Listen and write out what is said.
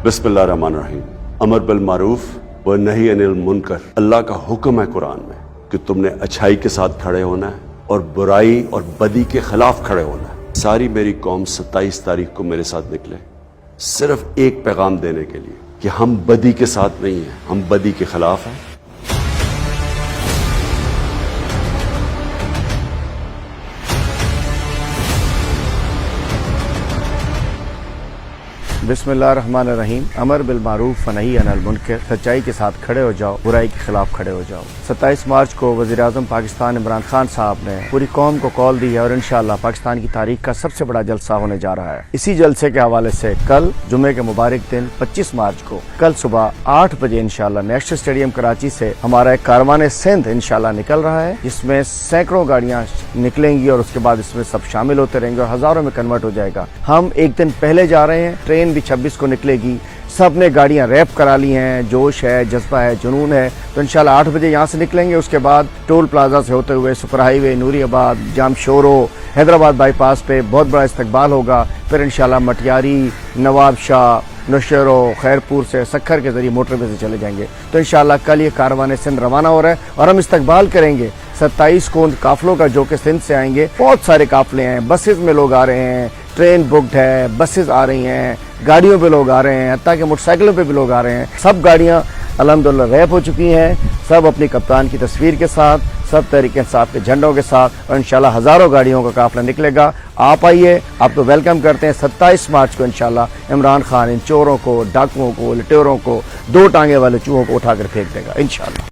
बिस्मिल्लाहिर्रहमानिर्रहीम। अमर बिल मारूफ व नही अनिल मुनकर, अल्लाह का हुक्म है कुरान में कि तुमने अच्छाई के साथ खड़े होना है और बुराई और बदी के खिलाफ खड़े होना है। सारी मेरी कौम 27 तारीख को मेरे साथ निकले, सिर्फ एक पैगाम देने के लिए कि हम बदी के साथ नहीं हैं, हम बदी के खिलाफ हैं। बिस्मिल्लाहिर्रहमानिर्रहीम। अमर बिल मारूफ व नही अनिल मुनकर, सच्चाई के साथ खड़े हो जाओ, बुराई के खिलाफ खड़े हो जाओ। 27 मार्च को वज़ीर-ए-आज़म पाकिस्तान इमरान खान साहब ने पूरी कौम को कॉल दी है और इंशाअल्लाह पाकिस्तान की तारीख का सबसे बड़ा जलसा होने जा रहा है। इसी जलसे के हवाले से कल जुमे के मुबारक दिन 25 मार्च को कल सुबह 8 बजे इंशाअल्लाह नेशनल स्टेडियम कराची से हमारा एक कारवान सिंध इंशाअल्लाह निकल रहा है, जिसमें सैकड़ों गाड़ियां निकलेंगी और उसके बाद इसमें सब शामिल होते रहेंगे और हजारों में कन्वर्ट हो जाएगा। हम एक दिन पहले जा रहे हैं, ट्रेन 26 को निकलेगी। सब ने गाड़ियां रैप करा ली हैं, जोश है, जज्बा है, जुनून है। तो इंशाल्लाह 8 बजे यहाँ से निकलेंगे। उसके बाद टोल प्लाजा से होते हुए super highway, Nooriabad, Jamshoro, Hyderabad bypass पे बहुत बड़ा इस्तकबाल होगा। फिर इंशाल्लाह मटियारी, नवाब शाह, नौशेरो, खैरपुर से सखर के जरिए मोटरवे से चले जाएंगे। तो इंशाल्लाह कल ये कारवान सिंध रवाना हो रहा है और हम इस्तकबाल करेंगे 27 को उन काफिलों का जो कि सिंध से आएंगे। बहुत सारे काफिले हैं, बसेस में लोग आ रहे हैं, ट्रेन बुकड है, बसेस आ रही हैं, गाड़ियों पे लोग आ रहे हैं, हत्ता कि मोटरसाइकिलों पे भी लोग आ रहे हैं। सब गाड़ियां अल्हम्दुलिल्लाह रैप हो चुकी हैं, सब अपनी कप्तान की तस्वीर के साथ, सब तहरीक इंसाफ के झंडों के साथ, और इंशाल्लाह हजारों गाड़ियों का काफिला निकलेगा। आप आइए, आपको वेलकम करते हैं। 27 मार्च को इंशाल्लाह इमरान खान इन चोरों को, डाकुओं को, लुटेरों को, 2 टांगे वाले चूहों को उठाकर फेंक देगा इंशाल्लाह।